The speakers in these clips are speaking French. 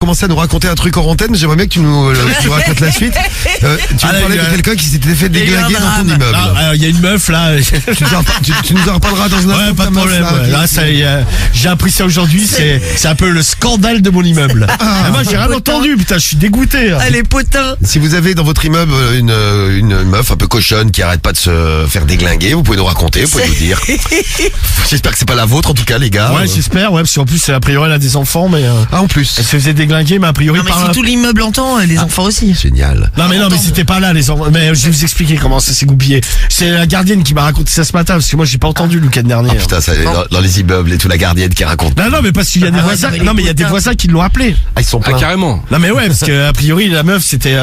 commencer à nous raconter un truc en antenne. J'aimerais bien que tu nous racontes la suite. Tu me parlais de quelqu'un qui s'était fait déglinguer dans ton immeuble. Il y a une meuf là. Tu nous en reparleras dans un instant. Ouais, pas de problème. Là, j'ai appris ça aujourd'hui. C'est un peu le scandale de mon immeuble. Moi, j'ai rien entendu. Putain, je suis dégoûté. Elle est potin. Si vous avez dans votre immeuble une meuf un peu cochonne qui arrête pas de se faire déglinguer, vous pouvez nous raconter, vous pouvez nous dire. J'espère que c'est pas la vôtre en tout cas, les gars. Ouais, j'espère. Ouais, parce qu'en plus, a priori, elle a des enfants, mais. En plus. Elle se faisait déglinguer, mais a priori. Non, mais si tout l'immeuble entend, les enfants aussi. Génial. Non, mais c'était pas là, les enfants. Mais je vais vous expliquer comment ça s'est goupillé. C'est la gardienne qui m'a raconté ça ce matin, parce que moi, j'ai pas entendu le week-end dernier. Putain, ça dans les immeubles et tout, la gardienne qui raconte. Non, mais parce qu'il y a des voisins. Non, mais il y a des voisins qui l'ont appelé. Ah, ils sont pleins. Carrément. Non, mais ouais, parce que a priori, la meuf, c'était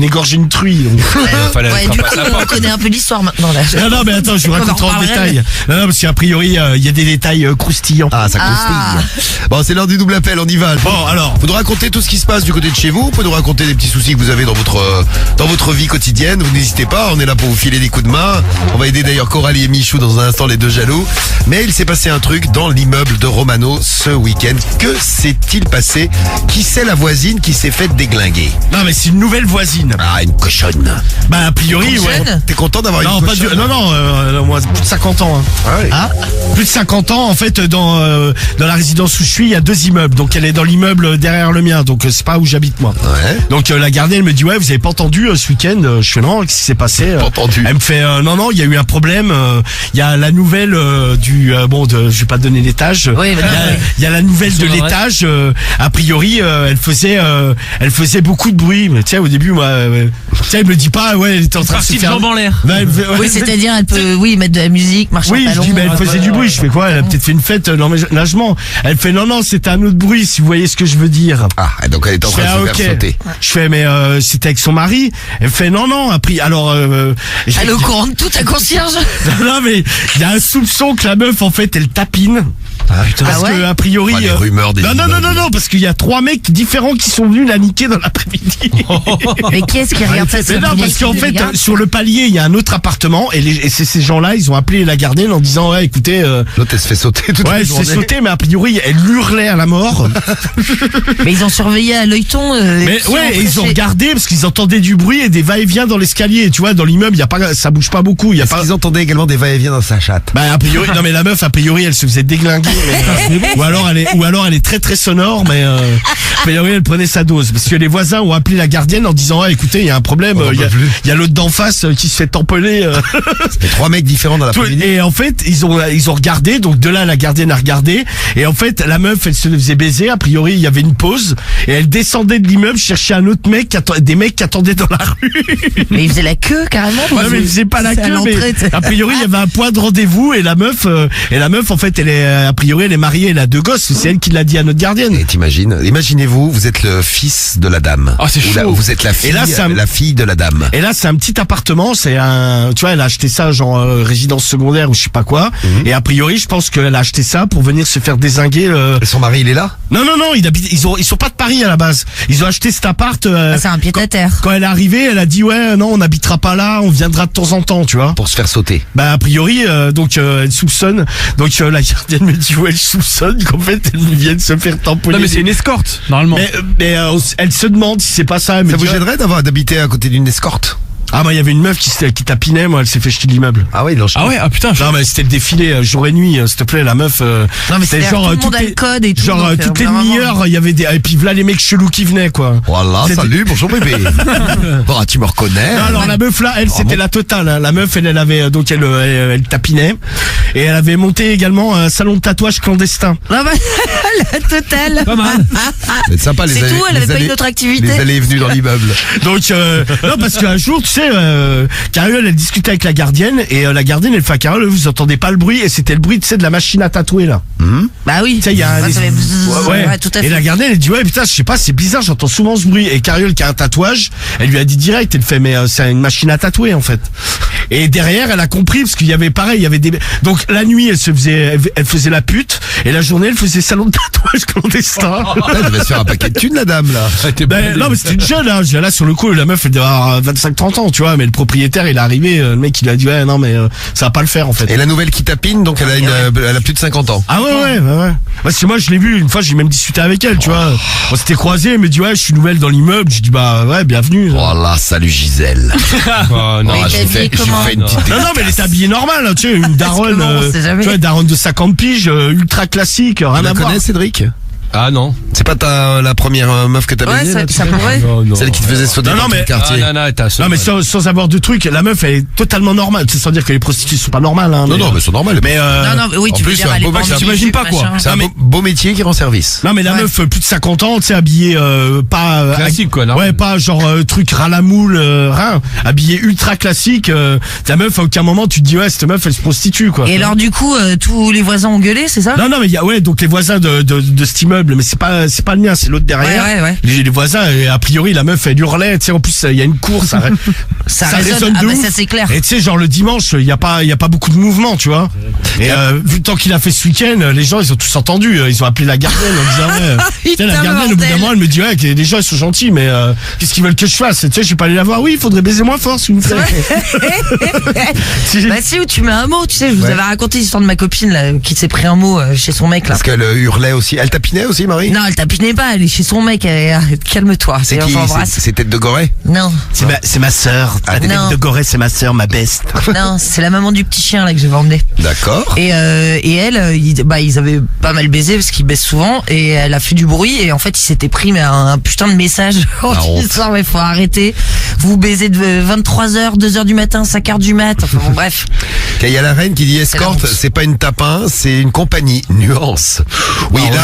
égorger une truie. Donc. Du coup, on connaît un peu l'histoire maintenant là. Non, mais attends, je vous raconterai en détail. Non, parce qu'a priori, il y a des détails croustillants. Ah, ça croustille. Bon, c'est l'heure du double appel, on y va. Bon, alors. Vous nous racontez tout ce qui se passe du côté de chez vous. Vous pouvez nous raconter des petits soucis que vous avez dans votre vie quotidienne. Vous n'hésitez pas, on est là pour vous filer des coups de main. On va aider d'ailleurs Coralie et Michou dans un instant, les deux jaloux. Mais il s'est passé un truc dans l'immeuble de Romano ce week-end. Que s'est-il passé? Qui c'est la voisine qui s'est faite déglinguer? Non, mais c'est une nouvelle voisine. Ah, une cochonne. Bah, a priori, ouais. T'es content d'avoir une cochonne? Non, moi, plus de 50 ans. Plus de 50 ans, en fait, dans la résidence où je suis, il y a 2 immeubles. Donc, elle est dans l'immeuble derrière le mien. Donc, c'est pas où j'habite, moi. Ouais. Donc, la gardienne, elle me dit, ouais, vous avez pas entendu ce week-end? Je fais, non, qu'est-ce qui s'est passé? Pas entendu. Elle me fait, non, il y a eu un problème. Il y a la nouvelle je vais pas te donner l'étage. Oui, il y a la nouvelle de l'étage. A priori, elle faisait beaucoup de bruit. Mais tiens, au début, moi, elle me dit pas, ouais, elle était en train de se faire. Jambe en l'air. Oui, c'est-à-dire, elle peut, mettre de la musique, marcher Oui, en je talons. dis, mais elle faisait du bruit. Je fais quoi? Elle a peut-être fait une fête l'enménagement. Elle fait, non, c'était un autre bruit, si vous voyez ce que je veux dire. Ah, donc elle est en train de se faire sauter. Je fais, mais c'était avec son mari. Elle fait, non, après, alors... Elle est au courant de tout, ta concierge. Non, mais il y a un soupçon que la meuf, en fait, elle tapine. Ah, putain. Parce que, a priori... les rumeurs des non, parce qu'il y a 3 mecs différents qui sont venus la niquer dans l'après-midi. Mais qu'est-ce qui regarde ça? Mais non, parce qu'en fait, sur le palier, il y a un autre appartement et ces gens-là, ils ont appelé la gardienne en disant, ouais, écoutez... L'autre, elle se fait sauter toute la journée. Ouais, elle se fait sauter, mais a priori, elle hurlait à la mort. Mais ils ont surveillé à l'œilleton. Mais ouais, et ils ont regardé parce qu'ils entendaient du bruit et des va-et-vient dans l'escalier. Tu vois, dans l'immeuble, ça bouge pas beaucoup. Ils entendaient également des va-et-vient dans sa chatte? Bah, a priori, non, mais la meuf, a priori, elle se faisait déglinguer. Ou alors elle est très très sonore, mais a priori, elle prenait sa dose. Parce que les voisins ont appelé la gardienne en disant, écoutez, il y a un problème, il y a l'autre d'en face qui se fait tamponner. Et 3 mecs différents dans l'après-midi. Et en fait, ils ont regardé, donc de là, la gardienne a regardé, et en fait, la meuf, elle se faisait baiser, a priori, il y avait une pause, et elle descendait de l'immeuble chercher un autre mec, des mecs qui attendaient dans la rue. Mais ils faisaient la queue, carrément. Ouais, mais ils faisaient pas la queue, mais a priori, il y avait un point de rendez-vous, et la meuf, en fait, a priori, elle est mariée, elle a 2 gosses, c'est elle qui l'a dit à notre gardienne. Et imaginez-vous, vous êtes le fils de la dame. Ah, c'est chaud. Vous êtes la fille, la fille de la dame. Et là, c'est un petit appartement, tu vois, elle a acheté ça, genre, résidence secondaire ou je sais pas quoi. Et a priori, je pense qu'elle a acheté ça pour venir se faire dézinguer. Et son mari, il est là? Non, ils sont pas de Paris à la base. Ils ont acheté cet appart. C'est un pied-à-terre. Quand elle est arrivée, elle a dit, ouais, non, on n'habitera pas là, on viendra de temps en temps, tu vois. Pour se faire sauter. Bah, a priori, elle soupçonne. Donc, la gardienne me dit, ouais, elle soupçonne qu'en fait, elle vient de se faire tamponner. Non, mais c'est une escorte, normalement. Mais elle se demande si c'est pas ça. Ça vous gênerait d'habiter à côté d'une escorte? Ah, moi, il y avait une meuf qui tapinait, moi, elle s'est fait jeter de l'immeuble. Ah ouais, putain. Non, mais c'était le défilé jour et nuit, s'il te plaît, la meuf. Non, mais c'était genre, tout le monde a le code et tout. Genre, toutes les demi-heures, il y avait et puis là, les mecs chelous qui venaient, quoi. Voilà, salut, bonjour bébé. Bon, tu me reconnais. Non, alors, la meuf, là, elle, c'était la totale, hein. La meuf, elle avait, donc, elle tapinait. Et elle avait monté également un salon de tatouage clandestin. Ah bah, la totale. Pas mal. C'est sympa, C'est tout, elle avait pas une autre activité. Les allées et venues dans l'immeuble. Donc, non, parce qu'un jour, tu sais, Carole, elle discutait avec la gardienne, et la gardienne, elle fait à Carole, vous entendez pas le bruit, et c'était le bruit, tu sais, de la machine à tatouer, là. Bah oui. Tu sais, il y a un... Ouais, tout à fait. Et la gardienne, elle dit, ouais, putain, je sais pas, c'est bizarre, j'entends souvent ce bruit. Et Carole, qui a un tatouage, elle lui a dit direct, elle fait, mais c'est une machine à tatouer, en fait. Et derrière, elle a compris parce qu'il y avait pareil, il y avait des. Donc la nuit, elle faisait la pute, et la journée, elle faisait salon de tatouage clandestin. Elle devait se faire un paquet de thunes, la dame, là. Non, mais c'était une jeune, hein. Là, sur le coup, la meuf, elle devait avoir 25-30 ans, tu vois, mais le propriétaire, il est arrivé, le mec, il a dit, ouais, non, mais ça va pas le faire, en fait. Et la nouvelle qui tapine, donc elle a plus de 50 ans. Ah ouais. Parce que moi, je l'ai vu, une fois, j'ai même discuté avec elle, tu vois. On s'était croisés, elle me dit, ouais, je suis nouvelle dans l'immeuble. J'ai dit, bah, ouais, bienvenue. Voilà, salut Gisèle. Mais je vous fais une petite Non, mais elle est habillée normale, hein, tu sais, une daronne, tu vois, daronne de 50 piges, ultra classique, rien Tu la à voir. connais, Cédric? Ah non. C'est pas la première meuf que t'as baisée, là, ça pourrait. Non. celle qui te faisait sauter Non, dans mais- le quartier. Non, mais sans avoir de trucs, la meuf, elle est totalement normale. C'est sans dire que les prostituées sont pas normales, hein. Non, mais c'est normal. Mais Non, oui, en tu veux plus, dire, c'est un elle est beau pas mec, en t'imagines jupe, pas, quoi. machin. C'est un beau métier qui rend service. Non, mais la meuf, plus de 50 ans, tu sais, habillée, pas... Classique, quoi, normal. Ouais, pas genre truc ras la moule, rien. Habillée ultra classique. Ta meuf, à aucun moment, tu te dis, ouais, cette meuf, elle se prostitue, quoi. Et alors, du coup, tous les voisins ont gueulé, c'est ça? Non, mais il y a, ouais, donc les voisins de cet immeuble, mais c'est pas le mien, c'est l'autre derrière. Ouais. Les voisins, et a priori, la meuf, elle hurlait, tu sais, en plus, il y a une course, Ça résonne résonne, de bah, ouf. ça c'est clair. Et tu sais, genre le dimanche, il y a pas beaucoup de mouvement, tu vois. Et vu le temps qu'il a fait ce week-end, les gens, ils ont tous entendu, ils ont appelé la gardienne en disant, ouais, tu sais, la Putain, gardienne, au bout d'un bordel. moment, elle me dit, ouais, que les gens, ils sont gentils, mais qu'est-ce qu'ils veulent que je fasse? Tu sais, je suis pas allé la voir, oui, il faudrait baiser moins fort, s'il vous plaît. Bah si, où tu mets un mot, tu sais, je vous avais raconté l'histoire de ma copine là, qui s'est pris un mot chez son mec là. Parce qu'elle hurlait aussi. Elle tapinait aussi, Marie? Non, elle tapinait pas, elle est chez son mec, calme-toi. C'est D'ailleurs, qui? j'embrasse. C'est Tête de Gorée? Non, C'est ma sœur. Ah, La tête non. de Gorée, c'est ma sœur, ma best. non, c'est la maman du petit chien là que j'avais emmené. D'accord. Et elle, ils avaient pas mal baisé parce qu'ils baissent souvent et elle a fait du bruit et en fait il s'était pris mais un putain de message en La honte. disant ouais faut arrêter, vous baisez de 23h, 2h du matin, 5h du mat, enfin bon bref. Il y a la reine qui dit escorte, la honte. c'est pas une tapin, c'est une compagnie. Nuance. Oui, Ah, là, ouais,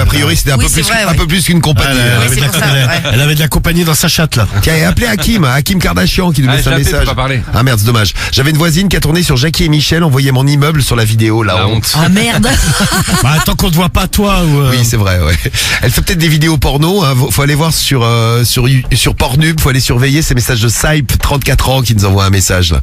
a priori, c'était un Oui, peu c'est plus, vrai, un ouais. peu plus qu'une compagnie. Elle c'est avait de pour la- ça, ouais. elle avait de la compagnie dans sa chatte, là. Tiens, et appelez Hakim Kardashian qui nous Ah, laisse je un l'ai appelé, message. faut pas parler. Ah merde, c'est dommage. J'avais une voisine qui a tourné sur Jackie et Michel, envoyé mon immeuble sur la vidéo, la honte. Ah merde. Bah, tant qu'on te voit pas, toi, ou, Oui, c'est vrai, ouais. Elle fait peut-être des vidéos porno, hein. Faut aller voir sur Pornhub, faut aller surveiller ces messages de Sype, 34 ans, qui nous envoie un message, là.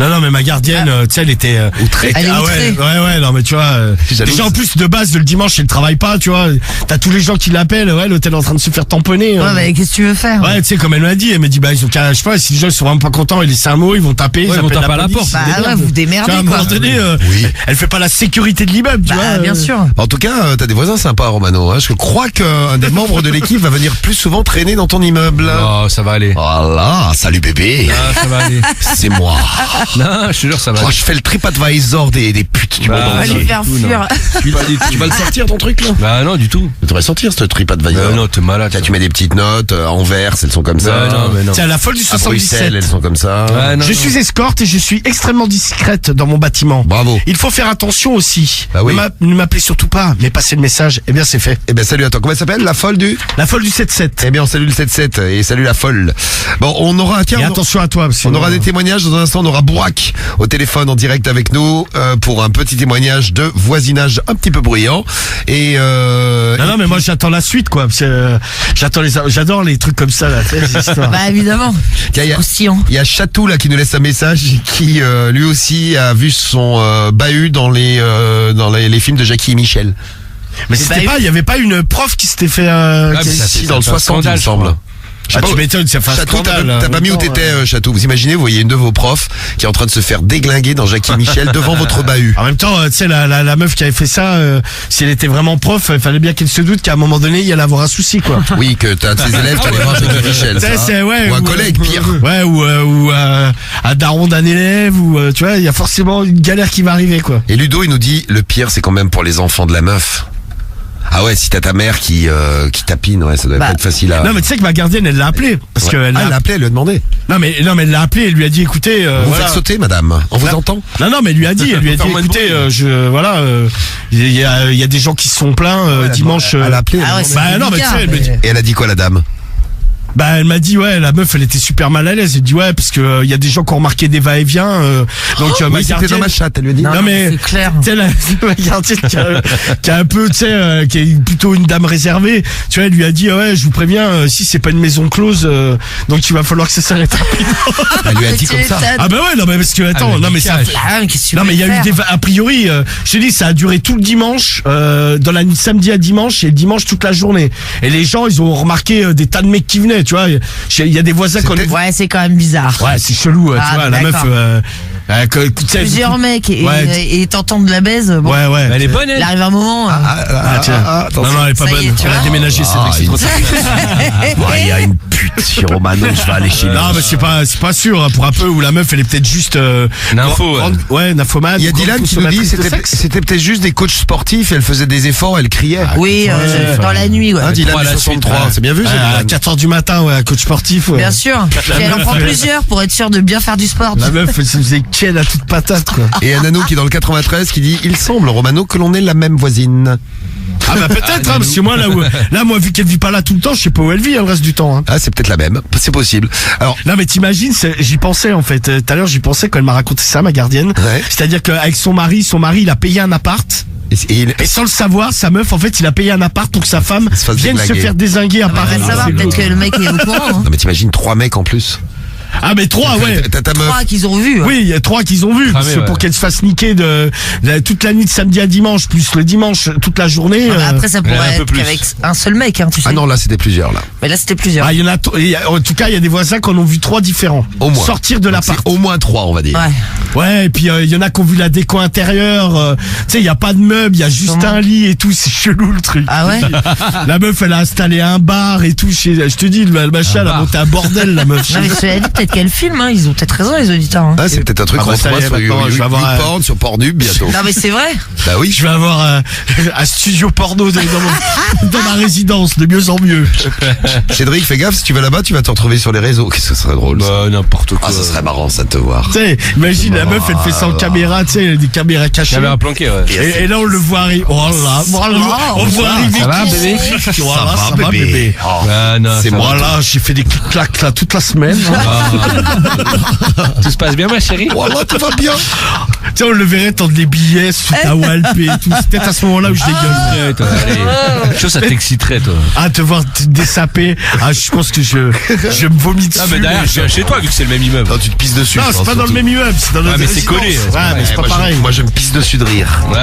Non, mais ma gardienne, tu sais, elle était Outrée. Elle est ah outrée. ouais, non, mais tu vois, Jalouse. déjà en plus de base, le dimanche, elle travaille pas, tu vois. T'as tous les gens qui l'appellent, ouais, l'hôtel est en train de se faire tamponner. Ouais, mais qu'est-ce que tu veux faire? Ouais, tu sais, comme elle m'a dit, elle m'a dit, bah, ils ont qu'à, je sais pas, si les gens ils sont vraiment pas contents, ils laissent un mot, ils vont taper, Ouais, ils vont appellent taper à la police, porte. ils Bah se ouais, démerdent. vous démerdez, Tu vois, à un quoi. moment donné, Oui. elle fait pas la sécurité de l'immeuble, tu vois. Bah bien sûr. En tout cas, t'as des voisins sympas, Romano, hein. Je crois qu'un des membres de l'équipe va venir plus souvent traîner dans ton immeuble. Oh, ça va aller. Voilà, salut bébé. Ah, ça va aller. C'est moi. Non, je te jure, ça va Oh, aller. je fais le TripAdvisor des putes du Bah, monde On va entier. lui faire du tout, non. fuir. Tu vas le sortir ton truc là? Bah non, du tout. Tu devrais sortir ce TripAdvisor. Non, t'es malade. Là, tu mets des petites notes, à Anvers, elles sont comme ça. Ouais, non, mais non. C'est à la folle du À Bruxelles, 77. elles sont comme ça. Ouais, non, Je non. suis escorte et je suis extrêmement discrète dans mon bâtiment. Bravo. Il faut faire attention aussi. Bah oui. Ne m'appelez surtout pas, mais passez le message. Eh bien, c'est fait. Eh ben salut à toi. Comment elle s'appelle? La folle du? La folle du 7-7. Eh bien on salue le 7-7 et salut la folle. Bon, on aura, tiens, Et attention à toi, parce que on aura des témoignages dans un instant. On aura Bourak au téléphone en direct avec nous pour un petit témoignage de voisinage un petit peu bruyant. Et Non, mais moi j'attends la suite, quoi. Parce que j'adore les trucs comme ça, là. tu sais, ces histoires. Bah évidemment. tiens, Croustillant. il y a Chatou là qui nous laisse un message qui lui aussi a vu son bahut dans les films de Jackie et Michel. Mais c'était Bah, pas, il y avait pas une prof qui s'était fait. mais qui- ça, Si, c'est dans le un 60 il scandale, me je semble. crois. Je sais Ah, pas tu m'étonnes, ça fait un Chatou, scandale. t'as pas mis où t'étais, Chatou. Vous imaginez, vous voyez une de vos profs qui est en train de se faire déglinguer dans Jackie et Michel devant votre bahut. En même temps, tu sais, la meuf qui avait fait ça, si elle était vraiment prof, il fallait bien qu'elle se doute qu'à un moment donné, il allait avoir un souci, quoi. Oui, que t'as de ses élèves qui allaient voir Jackie et Michel. Tu sais, ça. c'est- ouais, Ou un collègue, pire. Ouais, ou un daron d'un élève, ou tu vois, il y a forcément une galère qui va arriver, quoi. Et Ludo, il nous dit, le pire, c'est quand même pour les enfants de la meuf. Ah ouais, si t'as ta mère qui tapine, ouais, ça doit Bah, pas être facile à... Non, mais tu sais que ma gardienne, elle l'a appelé. Parce que elle elle l'a appelé, elle lui a demandé. non, mais elle l'a appelé, elle lui a dit, écoutez, Vous voilà. faites sauter, madame. On vous entend? Non, mais elle lui a dit, Faire moins de écoutez, bruit. il y a des gens qui se sont plaints dimanche. Elle a appelé. Ah ouais, elle c'est Bah non, mais tu sais, elle me dit- Et elle a dit quoi, la dame? Bah elle m'a dit ouais, la meuf elle était super mal à l'aise. Elle dit ouais parce que y a des gens qui ont remarqué des va-et-vient. Donc ma Oui, c'était gardienne. dans ma chatte, elle lui a dit. Non, mais c'est clair. Tu sais, ma gardienne qui a un peu, tu sais, qui est plutôt une dame réservée. Tu vois, elle lui a dit ouais, je vous préviens, si c'est pas une maison close, donc il va falloir que ça s'arrête rapidement. Elle lui a dit comme ça. Ah bah ouais, non mais parce que attends, non mais ça. Non mais il y a eu des a priori, je t'ai dit ça a duré tout le dimanche, dans la nuit de samedi à dimanche et le dimanche toute la journée. Et les gens ils ont remarqué des tas de mecs qui venaient, tu vois. Il y a des voisins qu'on. Ouais, c'est quand même bizarre. Ouais, c'est chelou, Ah, tu vois, la meuf. Plusieurs mecs et t'entends de la baise. Bon, Ouais. Mais elle est bonne, il elle. arrive un moment. Tiens. Non, elle est pas Ça y bonne. est, tu Elle a vois. déménagé, c'est trop tard. Il y a une pute sur Romano, je vais aller chez lui. Non, mais c'est pas sûr, hein, pour un peu, où la meuf, elle est peut-être juste, Nympho, ouais, nymphomane. Il y a grande Dylan qui nous dit consommatrice de c'était sexe. c'était peut-être juste des coachs sportifs, elle faisait des efforts, elle criait. Oui, dans la nuit, ouais. Hein, Dylan trois à du la suite, 63, ouais. c'est bien vu ça, À Dylan. 4h du matin, ouais, un coach sportif, ouais. Bien sûr. Puis elle en prend plusieurs pour être sûre de bien faire du sport. La meuf, elle se faisait ken à toute patate, quoi. Et un anneau qui est dans le 93 qui dit il semble Romano que l'on est la même voisine. Ah bah peut-être, hein, parce que moi, moi, vu qu'elle vit pas là tout le temps, je sais pas où elle vit, hein, le reste du temps, hein. Ah, c'est peut-être la même, c'est possible. Alors, Non mais t'imagines, j'y pensais en fait. Tout à l'heure j'y pensais quand elle m'a raconté ça, ma gardienne. Ouais. C'est-à-dire qu'avec son mari il a payé un appart. Et sans le savoir, sa meuf, en fait, il a payé un appart pour que sa femme Se fasse vienne se déglinguer. faire dézinguer à On Paris. va savoir, peut-être que le mec est au courant. Hein. non mais t'imagines 3 mecs en plus. Ah mais 3, ouais. T'as ta meuf. 3 qu'ils ont vu. Oui, il y a 3 qu'ils ont vu. Parce que ouais. pour qu'elle se fasse niquer toute la nuit de samedi à dimanche, plus le dimanche, toute la journée. Ah bah après, ça un pourrait peu être plus. qu'avec un seul mec, hein, tu sais. Ah non, là c'était plusieurs là. Mais là, c'était plusieurs. il y en a, en tout cas, il y a des voisins qui en ont vu 3 différents. Au moins. Sortir de Donc, l'appart. c'est au moins 3 on va dire. Ouais. Ouais, et puis il y en a qui ont vu la déco intérieure. Tu sais, il y a pas de meubles, il y a juste Comment un lit et tout. C'est chelou le truc. Ah ouais. La meuf, elle a installé un bar et tout. Je te dis, le machin, elle a monté un bordel, la meuf. Non, mais cela dit, peut-être qu'elle filme, hein. Ils ont peut-être raison, les auditeurs. Hein. Ah, c'est peut-être un truc Ah bah, qu'on ça y voit est, sur maintenant, je vais avoir un- YouPorn, sur Pornhub bientôt. Non, mais c'est vrai. Bah oui. Je vais avoir un studio porno dans ma résidence, de mieux en mieux. Cédric, fais gaffe, si tu vas là-bas, tu vas te retrouver sur les réseaux. Qu'est-ce que ça serait drôle ça. Bah, n'importe quoi. Ah, ça serait marrant ça de te voir. Tu sais, imagine, la meuf, elle fait ça en caméra, tu sais, des caméras cachées. J'avais un planqué, ouais. Et là, on le voit arriver. Oh là, on voit arriver. Ça va, qui- bébé Voilà, ça va, bébé. Oh. Ah, non, C'est ça va. Voilà, j'ai fait des clics-clacs là toute la semaine. Tout se passe bien, ma chérie? Voilà, tout va bien. Tu sais, on le verrait tendre les billets sous ta Walp et tout. C'est peut-être à ce moment-là où je dégueule. Ouais, toi, allez. Chose, ça t'exciterait, toi. Ah, te voir te dessaper. Ah, je pense que je me vomis dessus. Ah, mais derrière, je viens chez toi, vu que c'est le même immeuble. Non, tu te pisses dessus. Non, je c'est pense, pas dans le surtout. même immeuble, c'est dans Ah, notre mais c'est résidence. collé. Ouais, mais c'est pas Moi, pareil. moi je me pisse dessus de rire. Ouais,